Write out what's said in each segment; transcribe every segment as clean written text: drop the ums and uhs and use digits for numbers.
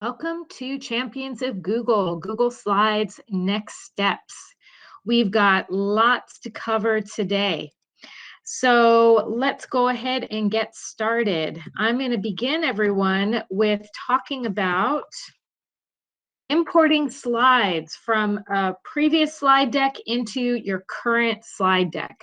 Welcome to Champions of Google, Google Slides Next Steps. We've got lots to cover today. So let's go ahead and get started. I'm going to begin, everyone, with talking about importing slides from a previous slide deck into your current slide deck.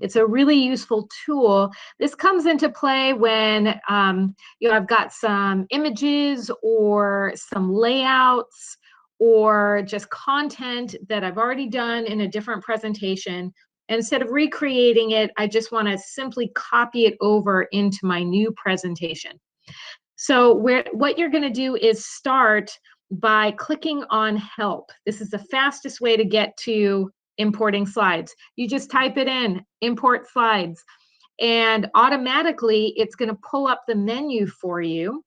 It's a really useful tool. This comes into play when I've got some images or some layouts or just content that I've already done in a different presentation. And instead of recreating it, I just want to simply copy it over into my new presentation. So what you're going to do is start by clicking on Help. This is the fastest way to get to importing slides. You just type it in, import slides, and automatically it's going to pull up the menu for you.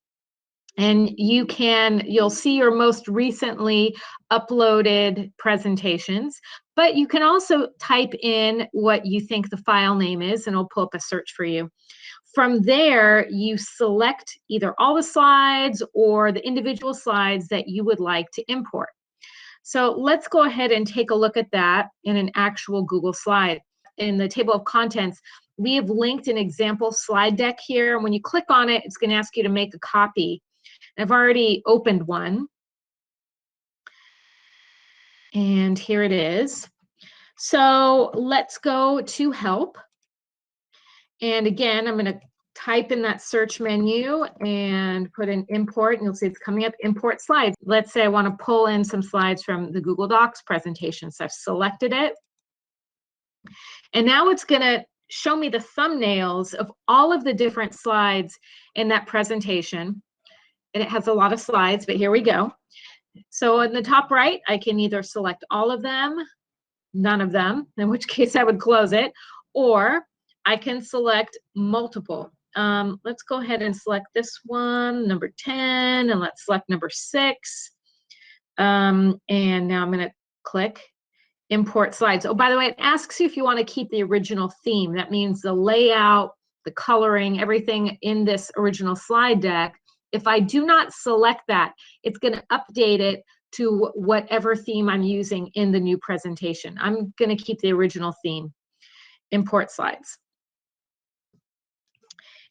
And you'll see your most recently uploaded presentations, but you can also type in what you think the file name is, and it'll pull up a search for you. From there, you select either all the slides or the individual slides that you would like to import. So let's go ahead and take a look at that in an actual Google slide. In the table of contents, we have linked an example slide deck here. When you click on it, it's going to ask you to make a copy. I've already opened one. And here it is. So let's go to Help. And again, I'm going to type in that search menu and put in import, and you'll see it's coming up, import slides. Let's say I want to pull in some slides from the Google Docs presentation. So I've selected it. And now it's going to show me the thumbnails of all of the different slides in that presentation. And it has a lot of slides, but here we go. So in the top right, I can either select all of them, none of them, in which case I would close it, or I can select multiple. Let's go ahead and select this one, number 10, and let's select number 6. And now I'm going to click import slides. Oh, by the way, it asks you if you want to keep the original theme. That means the layout, the coloring, everything in this original slide deck. If I do not select that, it's going to update it to whatever theme I'm using in the new presentation. I'm going to keep the original theme, import slides.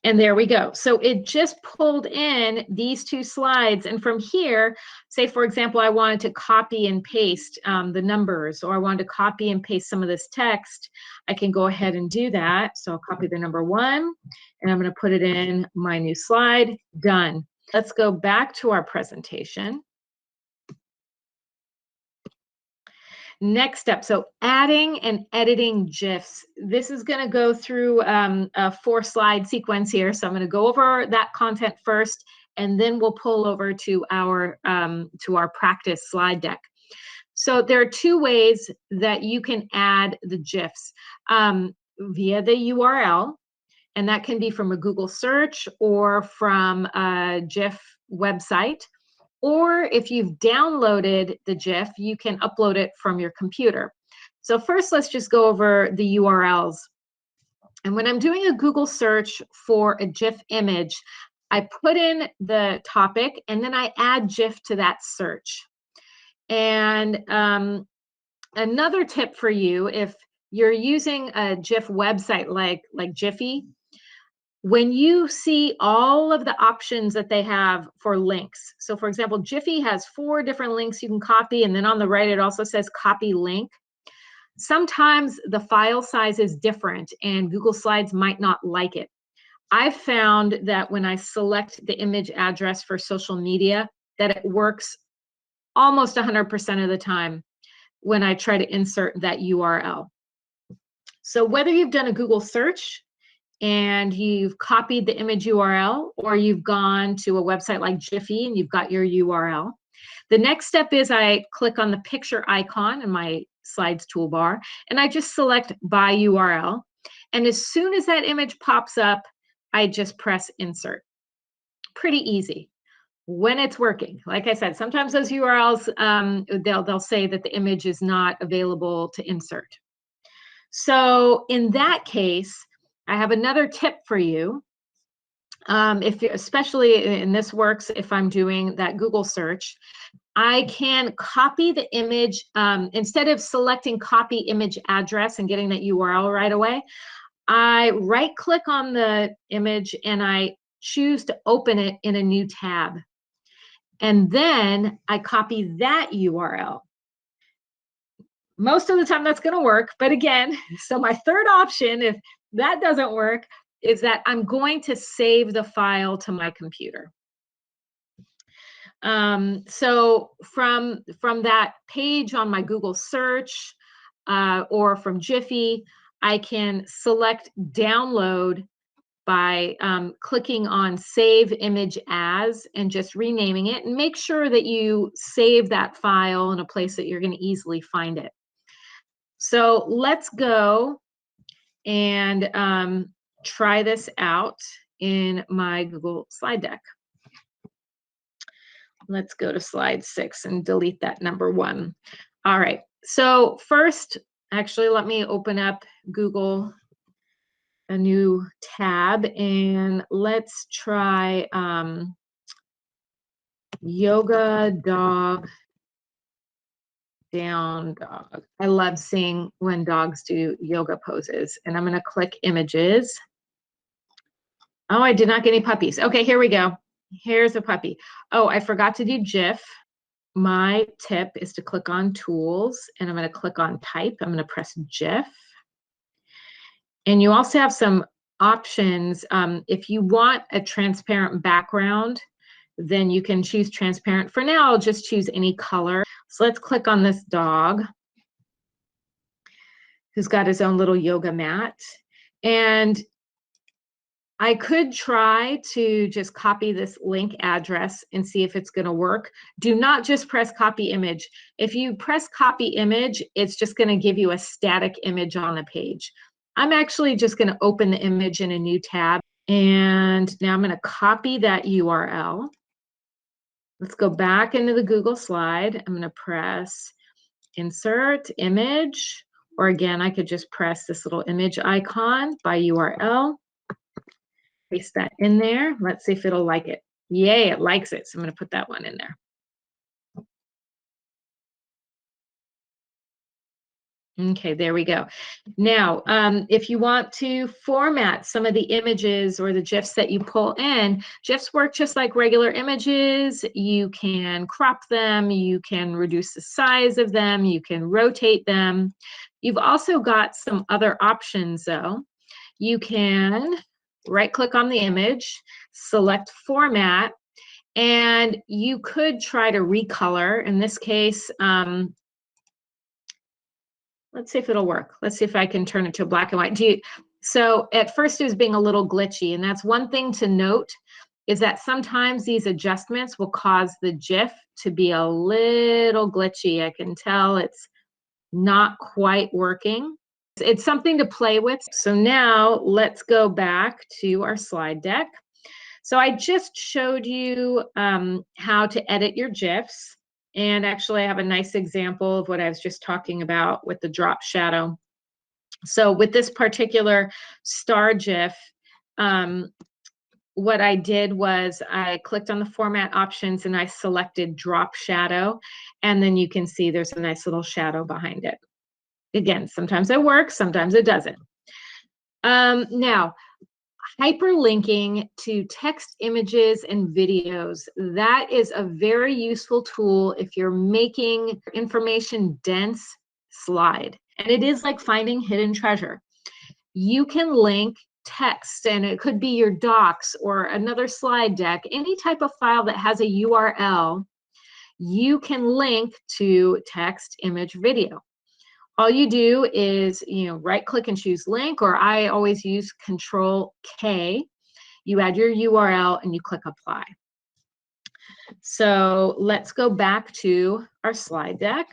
And there we go. So it just pulled in these 2 slides. And from here, say, for example, I wanted to copy and paste the numbers, or I wanted to copy and paste some of this text, I can go ahead and do that. So I'll copy the number 1, and I'm going to put it in my new slide. Done. Let's go back to our presentation. Next step, so adding and editing GIFs. This is going to go through a 4-slide sequence here. So I'm going to go over that content first, and then we'll pull over to our practice slide deck. So there are 2 ways that you can add the GIFs via the URL, and that can be from a Google search or from a GIF website. Or if you've downloaded the GIF, you can upload it from your computer. So first, let's just go over the URLs. And when I'm doing a Google search for a GIF image, I put in the topic, and then I add GIF to that search. And another tip for you, if you're using a GIF website like Jiffy, when you see all of the options that they have for links, so for example, Jiffy has 4 different links you can copy, and then on the right it also says copy link. Sometimes the file size is different and Google Slides might not like it. I've found that when I select the image address for social media, that it works almost 100% of the time when I try to insert that URL. So whether you've done a Google search and you've copied the image URL, or you've gone to a website like Jiffy and you've got your URL, the next step is I click on the picture icon in my slides toolbar, and I just select by URL. And as soon as that image pops up, I just press insert. Pretty easy when it's working. Like I said, sometimes those URLs, they'll say that the image is not available to insert. So in that case, I have another tip for you. Especially, and this works if I'm doing that Google search, I can copy the image. Instead of selecting copy image address and getting that URL right away, I right click on the image and I choose to open it in a new tab. And then I copy that URL. Most of the time that's going to work. But again, so my third option, if that doesn't work, is that I'm going to save the file to my computer. So from that page on my Google search or from Giphy, I can select download by clicking on save image as and just renaming it, and make sure that you save that file in a place that you're going to easily find it. So let's go and try this out in my Google slide deck. Let's go to slide 6 and delete that number 1. All right, so first, actually, let me open up Google, a new tab, and let's try yoga dog down dog. I love seeing when dogs do yoga poses. And I'm going to click images. Oh, I did not get any puppies. Okay, here we go. Here's a puppy. Oh, I forgot to do GIF. My tip is to click on tools, and I'm going to click on type. I'm going to press GIF. And you also have some options. If you want a transparent background, then you can choose transparent. For now, I'll just choose any color. So let's click on this dog who's got his own little yoga mat. And I could try to just copy this link address and see if it's going to work. Do not just press copy image. If you press copy image, it's just going to give you a static image on the page. I'm actually just going to open the image in a new tab. And now I'm going to copy that URL. Let's go back into the Google slide. I'm going to press insert image, or again, I could just press this little image icon by URL. Paste that in there. Let's see if it'll like it. Yay, it likes it. So I'm going to put that one in there. Okay, there we go. Now, if you want to format some of the images or the GIFs that you pull in, GIFs work just like regular images. You can crop them, you can reduce the size of them, you can rotate them. You've also got some other options though. You can right-click on the image, select format, and you could try to recolor. In this case, let's see if it'll work. Let's see if I can turn it to black and white. So at first it was being a little glitchy, and that's one thing to note, is that sometimes these adjustments will cause the GIF to be a little glitchy. I can tell it's not quite working. It's something to play with. So now let's go back to our slide deck. So I just showed you how to edit your GIFs. And actually I have a nice example of what I was just talking about with the drop shadow. So with this particular star GIF, what I did was I clicked on the format options and I selected drop shadow. And then you can see there's a nice little shadow behind it. Again, sometimes it works, sometimes it doesn't. Now, hyperlinking to text, images, and videos. That is a very useful tool if you're making information dense slide. And it is like finding hidden treasure. You can link text, and it could be your docs or another slide deck, any type of file that has a URL, you can link to text, image, video. All you do is, right click and choose link, or I always use Control K. You add your URL and you click apply. So let's go back to our slide deck.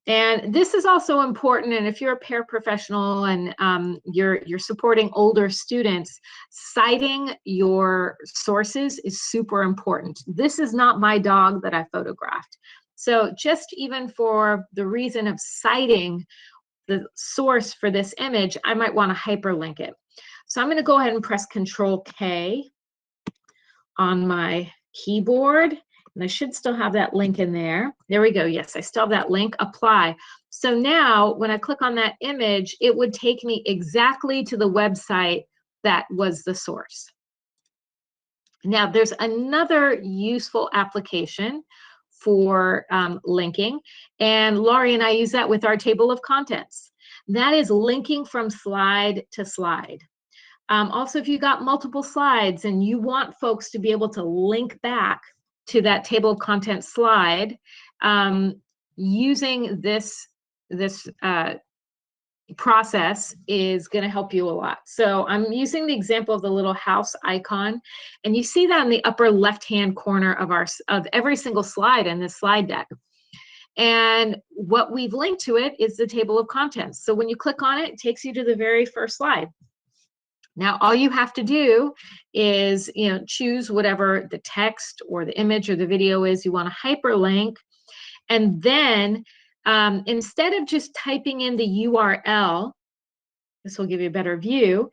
And this is also important, and if you're a paraprofessional and you're supporting older students, citing your sources is super important. This is not my dog that I photographed. So just even for the reason of citing the source for this image, I might want to hyperlink it. So I'm going to go ahead and press Control K on my keyboard, and I should still have that link in there. There we go. Yes, I still have that link. Apply. So now when I click on that image, it would take me exactly to the website that was the source. Now there's another useful application for linking, and Laurie and I use that with our table of contents. That is linking from slide to slide. Also, if you got multiple slides and you want folks to be able to link back to that table of contents slide, using this process is going to help you a lot. So I'm using the example of the little house icon, and you see that in the upper left-hand corner of every single slide in this slide deck. And what we've linked to it is the table of contents. So when you click on it, it takes you to the very first slide. Now, all you have to do is, choose whatever the text or the image or the video is you want to hyperlink. And then instead of just typing in the URL, this will give you a better view.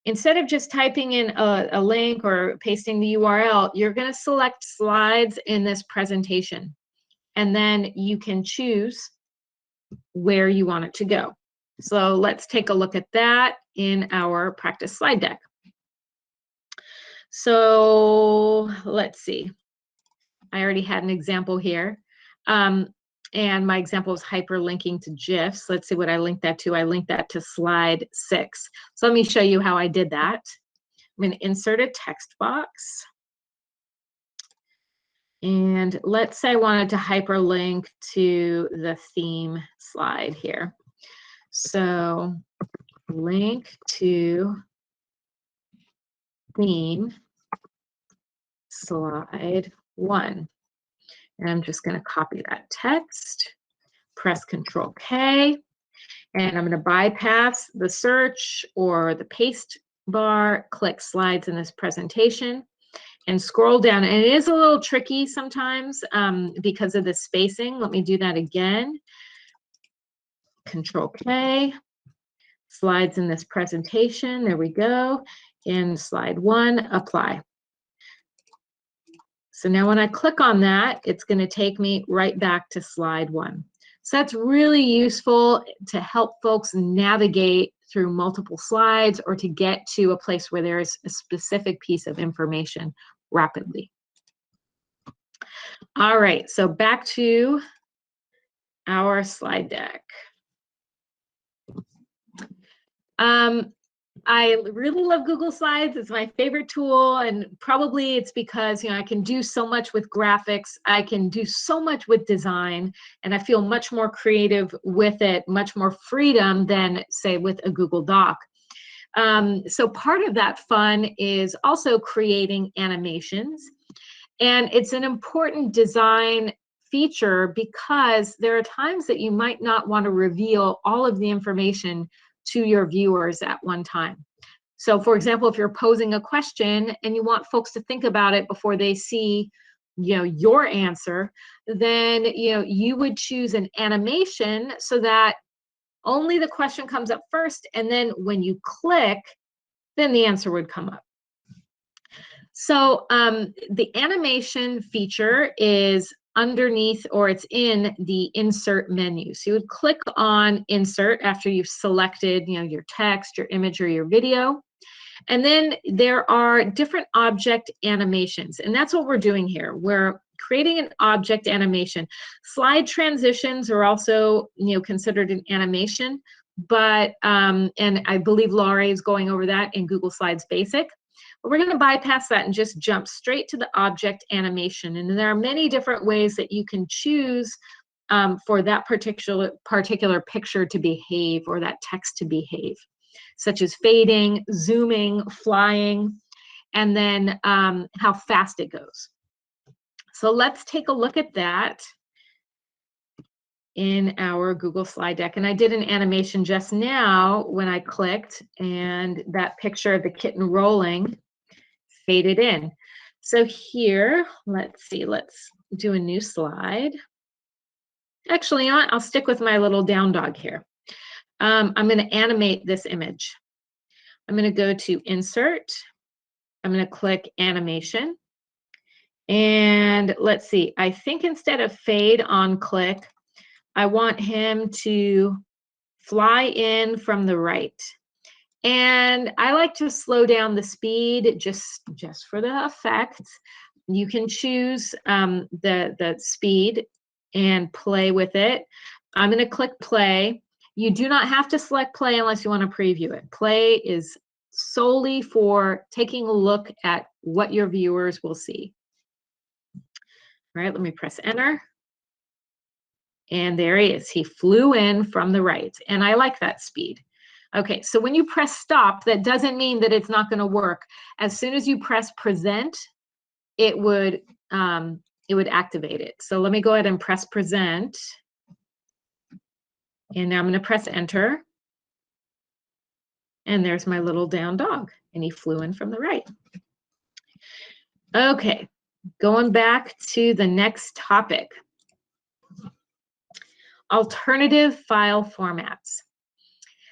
Instead of just typing in a link or pasting the URL, you're going to select slides in this presentation. And then you can choose where you want it to go. So let's take a look at that in our practice slide deck. So let's see. I already had an example here. And my example is hyperlinking to Gifs. Let's see what I linked that to. I linked that to slide 6. So let me show you how I did that. I'm going to insert a text box. And let's say I wanted to hyperlink to the theme slide here. So link to theme slide 1. And I'm just going to copy that text, press Control K, and I'm going to bypass the search or the paste bar, click slides in this presentation, and scroll down. And it is a little tricky sometimes because of the spacing. Let me do that again. Control K, slides in this presentation. There we go. In slide 1, apply. So now when I click on that, it's going to take me right back to slide 1. So that's really useful to help folks navigate through multiple slides or to get to a place where there is a specific piece of information rapidly. All right, so back to our slide deck. I really love Google Slides. It's my favorite tool, and probably it's because I can do so much with graphics. I can do so much with design, and I feel much more creative with it, much more freedom than, say, with a Google Doc. So part of that fun is also creating animations, and it's an important design feature because there are times that you might not want to reveal all of the information to your viewers at one time. So for example, if you're posing a question and you want folks to think about it before they see your answer, then you would choose an animation so that only the question comes up first, and then when you click, then the answer would come up. So the animation feature is underneath, or it's in the insert menu. So you would click on insert after you've selected your text, your image, or your video. And then there are different object animations, and that's what we're doing here. We're creating an object animation. Slide transitions are also considered an animation, but and I believe Laurie is going over that in Google Slides Basic. But we're going to bypass that and just jump straight to the object animation. And there are many different ways that you can choose for that particular picture to behave or that text to behave, such as fading, zooming, flying, and then how fast it goes. So let's take a look at that in our Google slide deck. And I did an animation just now when I clicked, and that picture of the kitten rolling faded in. So here, let's see, let's do a new slide. Actually, I'll stick with my little down dog here. I'm going to animate this image. I'm going to go to Insert. I'm going to click Animation. And let's see, I think instead of fade on click, I want him to fly in from the right. And I like to slow down the speed just for the effect. You can choose the speed and play with it. I'm going to click play. You do not have to select play unless you want to preview it. Play is solely for taking a look at what your viewers will see. All right, let me press enter. And there he is. He flew in from the right. And I like that speed. Okay, so when you press stop, that doesn't mean that it's not going to work. As soon as you press present, it would activate it. So let me go ahead and press present. And now I'm going to press enter. And there's my little down dog. And he flew in from the right. Okay, going back to the next topic. Alternative file formats.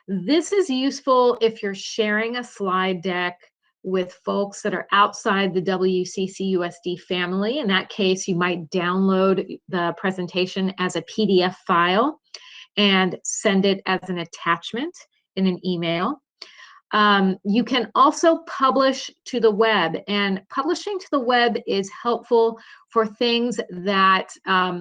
This is useful if you're sharing a slide deck with folks that are outside the WCC USD family. In that case, you might download the presentation as a PDF file and send it as an attachment in an email. You can also publish to the web, and publishing to the web is helpful for things that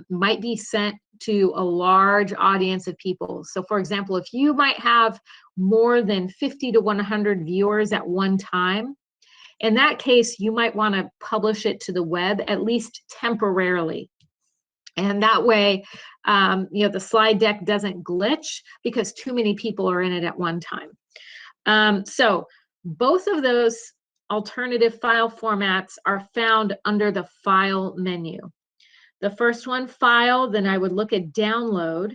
might be sent to a large audience of people. So for example, if you might have more than 50 to 100 viewers at one time, in that case, you might want to publish it to the web, at least temporarily. And that way, the slide deck doesn't glitch because too many people are in it at one time. So both of those alternative file formats are found under the File menu. The first one, File, then I would look at Download.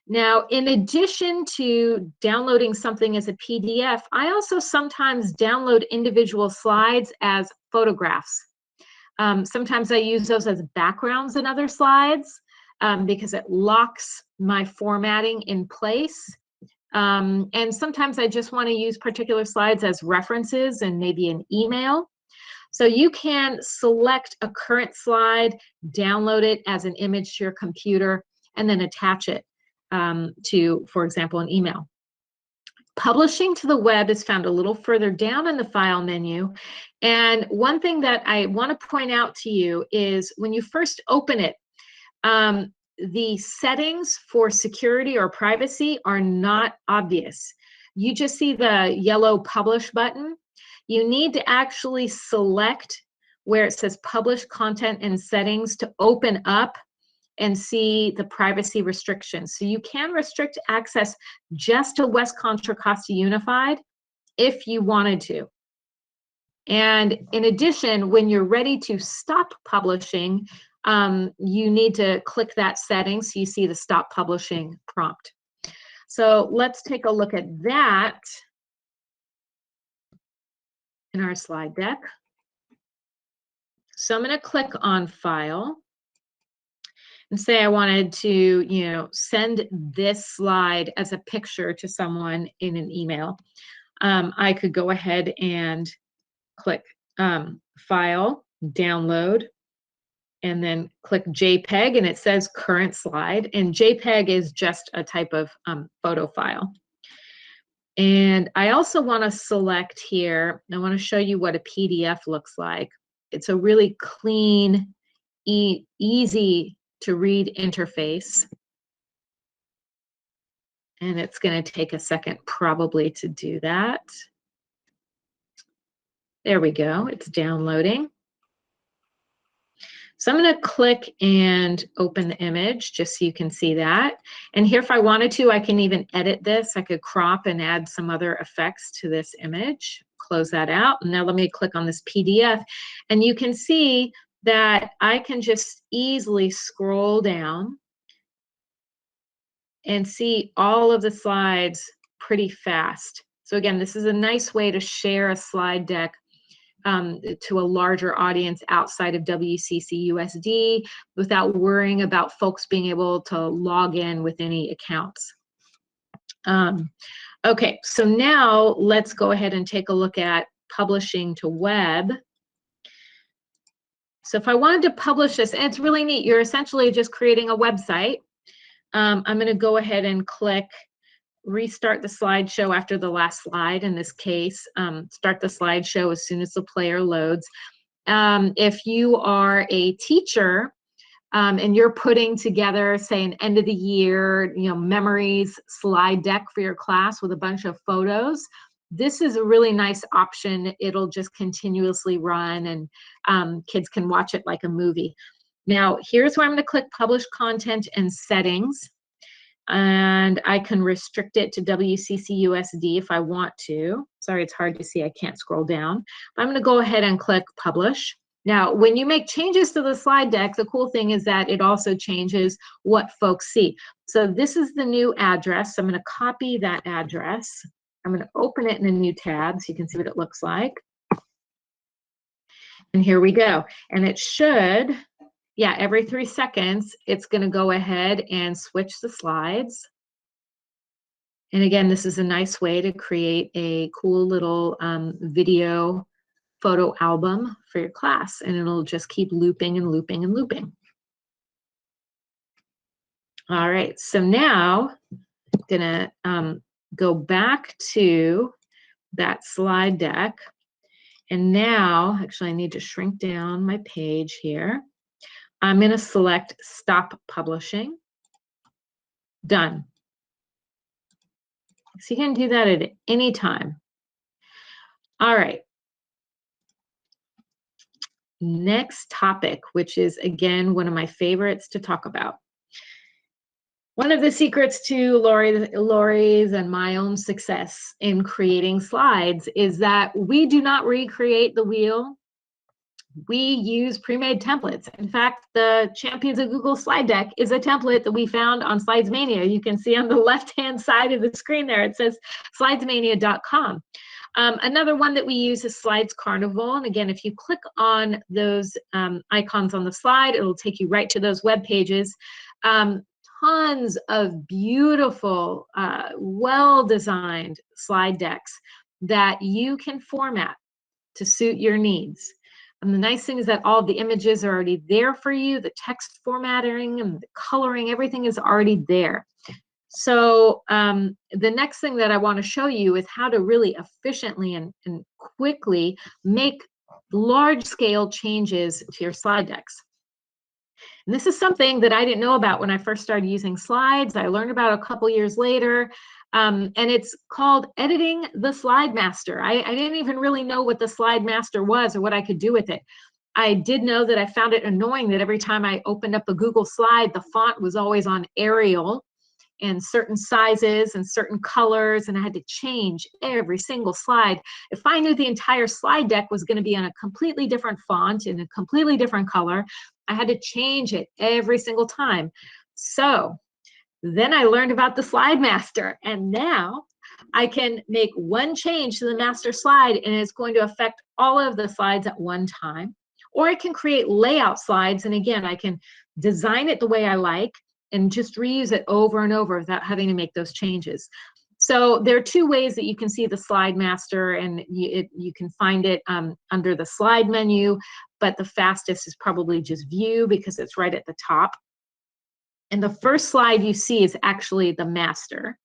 Now, in addition to downloading something as a PDF, I also sometimes download individual slides as photographs. Sometimes I use those as backgrounds in other slides because it locks my formatting in place. And sometimes I just want to use particular slides as references and maybe an email. So you can select a current slide, download it as an image to your computer, and then attach it to, for example, an email. Publishing to the web is found a little further down in the File menu. And one thing that I want to point out to you is when you first open it, the settings for security or privacy are not obvious. You just see the yellow publish button. You need to actually select where it says publish content and settings to open up and see the privacy restrictions. So you can restrict access just to West Contra Costa Unified if you wanted to. And in addition, when you're ready to stop publishing, you need to click that setting so you see the stop publishing prompt. So let's take a look at that in our slide deck. So I'm going to click on File and say I wanted to, send this slide as a picture to someone in an email. I could go ahead and click File, Download, and then click JPEG, and it says current slide. And JPEG is just a type of photo file. And I also want to select here, I want to show you what a PDF looks like. It's a really clean, easy to read interface. And it's going to take a second probably to do that. There we go, it's downloading. So I'm going to click and open the image just so you can see that. And here, if I wanted to, I can even edit this. I could crop and add some other effects to this image. Close that out. And now let me click on this PDF. And you can see that I can just easily scroll down and see all of the slides pretty fast. So again, this is a nice way to share a slide deck to a larger audience outside of WCC USD without worrying about folks being able to log in with any accounts. Okay, so now let's go ahead and take a look at publishing to web. So if I wanted to publish this, and it's really neat, you're essentially just creating a website. I'm going to go ahead and click restart the slideshow after the last slide. In this case, start the slideshow as soon as the player loads. If you are a teacher and you're putting together, say, an end of the year, memories slide deck for your class with a bunch of photos, this is a really nice option. It'll just continuously run, and kids can watch it like a movie. Now, here's where I'm going to click Publish Content and Settings, and I can restrict it to WCC USD if I want to. Sorry, it's hard to see. I can't scroll down. But I'm going to go ahead and click Publish. Now, when you make changes to the slide deck, the cool thing is that it also changes what folks see. So this is the new address. So I'm going to copy that address. I'm going to open it in a new tab so you can see what it looks like. And here we go. And it should, yeah, every 3 seconds, it's going to go ahead and switch the slides. And again, this is a nice way to create a cool little video photo album for your class, and it'll just keep looping and looping and looping. All right, so now I'm gonna go back to that slide deck, and now, actually I need to shrink down my page here. I'm gonna select Stop Publishing. Done. So you can do that at any time. All right. Next topic, which is, again, one of my favorites to talk about. One of the secrets to Lori's and my own success in creating slides is that we do not recreate the wheel. We use pre-made templates. In fact, the Champions of Google slide deck is a template that we found on Slidesmania. You can see on the left-hand side of the screen there, it says slidesmania.com. Another one that we use is Slides Carnival. And again, if you click on those icons on the slide, it'll take you right to those web pages. Tons of beautiful, well-designed slide decks that you can format to suit your needs. And the nice thing is that all the images are already there for you. The text formatting and the coloring, everything is already there. So the next thing that I want to show you is how to really efficiently and quickly make large-scale changes to your slide decks. And this is something that I didn't know about when I first started using slides. I learned about a couple years later, and it's called editing the slide master. I didn't even really know what the slide master was or what I could do with it. I did know that I found it annoying that every time I opened up a Google slide, the font was always on Arial and certain sizes and certain colors, and I had to change every single slide. If I knew the entire slide deck was going to be on a completely different font in a completely different color, I had to change it every single time. So then I learned about the slide master, and now I can make one change to the master slide and it's going to affect all of the slides at one time. Or I can create layout slides, and again, I can design it the way I like and just reuse it over and over without having to make those changes. So there are 2 ways that you can see the slide master, and you can find it under the slide menu, but the fastest is probably just view because it's right at the top. And the first slide you see is actually the master.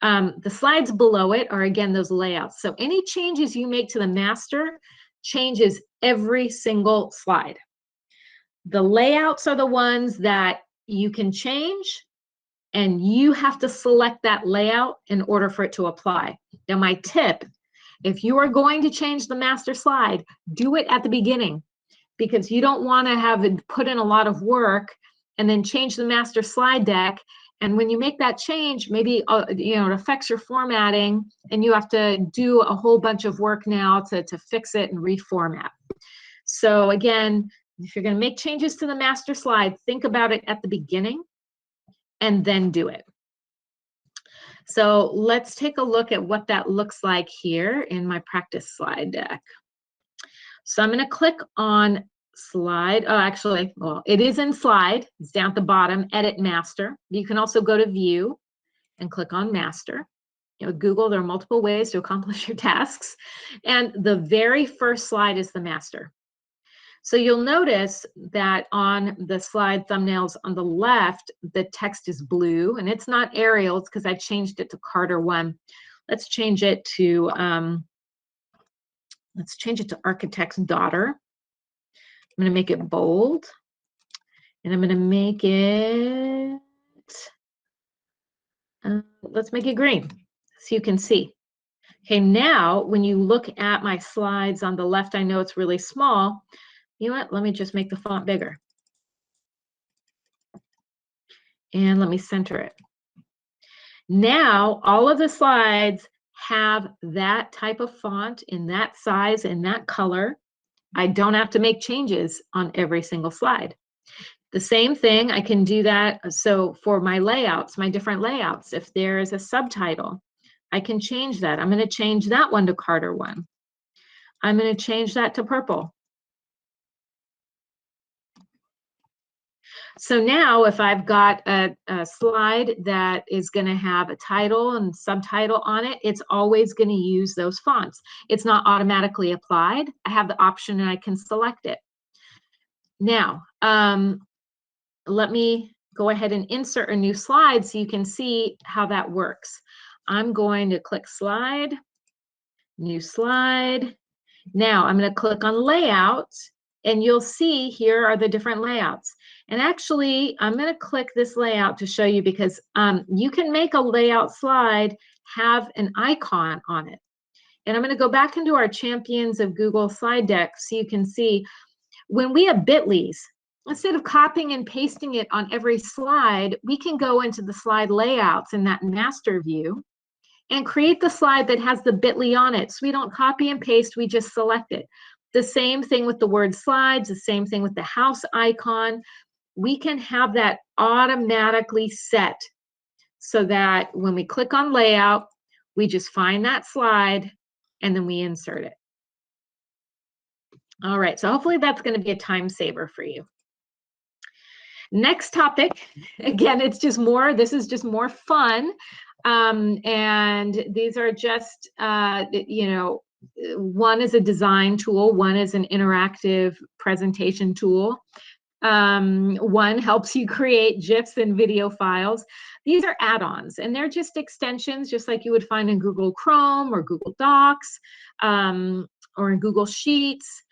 The slides below it are, again, those layouts. So any changes you make to the master changes every single slide. The layouts are the ones that you can change, and you have to select that layout in order for it to apply. Now, my tip, if you are going to change the master slide, do it at the beginning, because you don't want to have it put in a lot of work and then change the master slide deck. And when you make that change, maybe it affects your formatting, and you have to do a whole bunch of work now to fix it and reformat. So again, if you're going to make changes to the master slide, think about it at the beginning and then do it. So let's take a look at what that looks like here in my practice slide deck. So I'm going to click on slide. Oh, actually, well, it is in slide. It's down at the bottom, edit master. You can also go to view and click on master. Google, there are multiple ways to accomplish your tasks. And the very first slide is the master. So you'll notice that on the slide thumbnails on the left, the text is blue, and it's not Arial. It's because I changed it to Carter 1. Let's change it to Architect's Daughter. I'm going to make it bold, and I'm going to make it, let's make it green so you can see. Okay, now when you look at my slides on the left, I know it's really small. You know what? Let me just make the font bigger. And let me center it. Now, all of the slides have that type of font in that size and that color. I don't have to make changes on every single slide. The same thing, I can do that. So for my layouts, my different layouts, if there is a subtitle, I can change that. I'm going to change that one to Carter 1. I'm going to change that to purple. So now if I've got a slide that is going to have a title and subtitle on it, it's always going to use those fonts. It's not automatically applied. I have the option and I can select it. Now, let me go ahead and insert a new slide so you can see how that works. I'm going to click Slide, New Slide. Now I'm going to click on Layout, and you'll see here are the different layouts. And actually, I'm going to click this layout to show you because you can make a layout slide have an icon on it. And I'm going to go back into our Champions of Google slide deck so you can see when we have bit.lys, instead of copying and pasting it on every slide, we can go into the slide layouts in that master view and create the slide that has the bit.ly on it. So we don't copy and paste, we just select it. The same thing with the word slides, the same thing with the house icon. We can have that automatically set so that when we click on layout, we just find that slide and then we insert it. All right, so hopefully that's going to be a time saver for you. Next topic, again, it's just more, this is just more fun. And these are just, you know, one is a design tool, one is an interactive presentation tool. One helps you create GIFs and video files. These are add-ons, and they're just extensions, just like you would find in Google Chrome or Google Docs or in Google Sheets.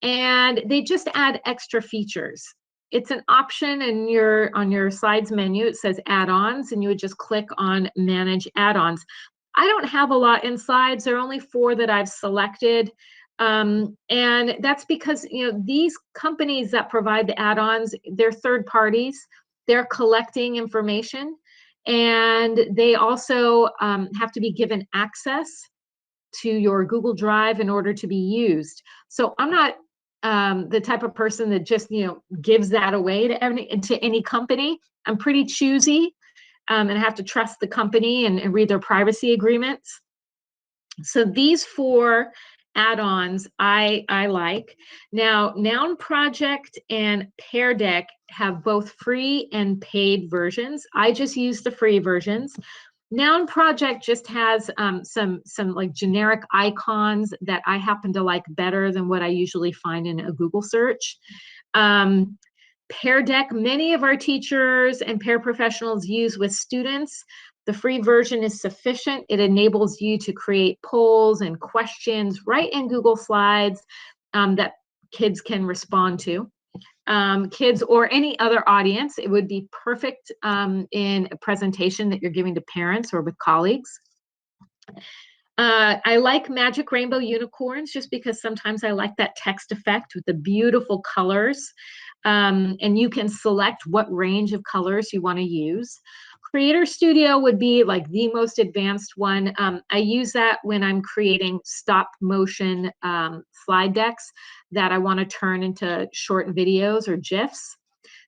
And they just add extra features. It's an option in on your slides menu. It says add-ons, and you would just click on manage add-ons. I don't have a lot in slides. There are only 4 that I've selected. And that's because, you know, these companies that provide the add-ons, they're third parties. They're collecting information, and they also have to be given access to your Google Drive in order to be used. So I'm not the type of person that just, you know, gives that away to any company. I'm pretty choosy, and I have to trust the company and read their privacy agreements. So these 4 add-ons I like. Now, Noun Project and Pear Deck have both free and paid versions. I just use the free versions. Noun Project just has some like generic icons that I happen to like better than what I usually find in a Google search. Pear Deck, many of our teachers and paraprofessionals use with students. The free version is sufficient. It enables you to create polls and questions right in Google Slides that kids can respond to. Kids or any other audience, it would be perfect in a presentation that you're giving to parents or with colleagues. I like Magic Rainbow Unicorns just because sometimes I like that text effect with the beautiful colors. And you can select what range of colors you want to use. Creator Studio would be like the most advanced one. I use that when I'm creating stop motion slide decks that I want to turn into short videos or GIFs.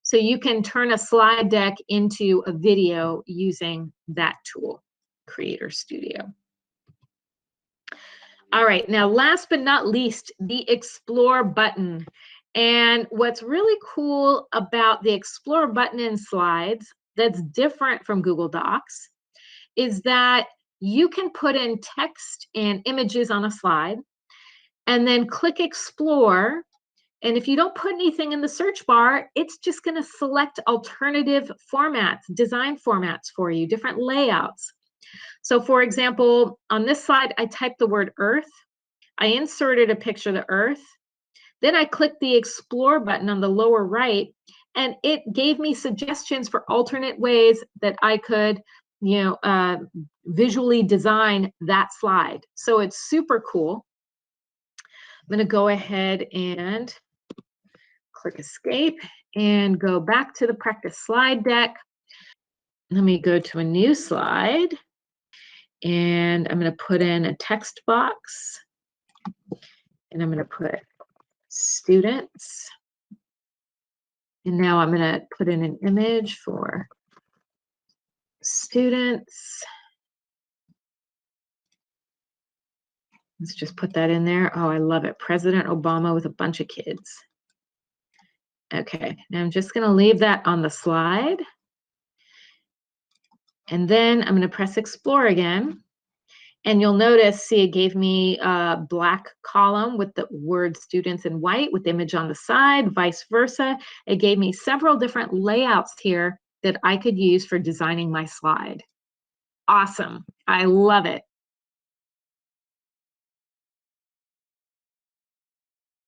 So you can turn a slide deck into a video using that tool, Creator Studio. All right, now last but not least, the Explore button. And what's really cool about the Explore button in slides that's different from Google Docs is that you can put in text and images on a slide and then click explore. And if you don't put anything in the search bar, it's just going to select alternative formats, design formats for you, different layouts. So for example, on this slide, I typed the word earth. I inserted a picture of the earth. Then I clicked the explore button on the lower right, and it gave me suggestions for alternate ways that I could, visually design that slide. So it's super cool. I'm going to go ahead and click escape and go back to the practice slide deck. Let me go to a new slide, and I'm going to put in a text box, and I'm going to put students. And now I'm going to put in an image for students. Let's just put that in there. Oh, I love it. President Obama with a bunch of kids. Okay, now I'm just going to leave that on the slide. And then I'm going to press explore again. And you'll notice, see, it gave me a black column with the word students in white with the image on the side, vice versa. It gave me several different layouts here that I could use for designing my slide. Awesome. I love it.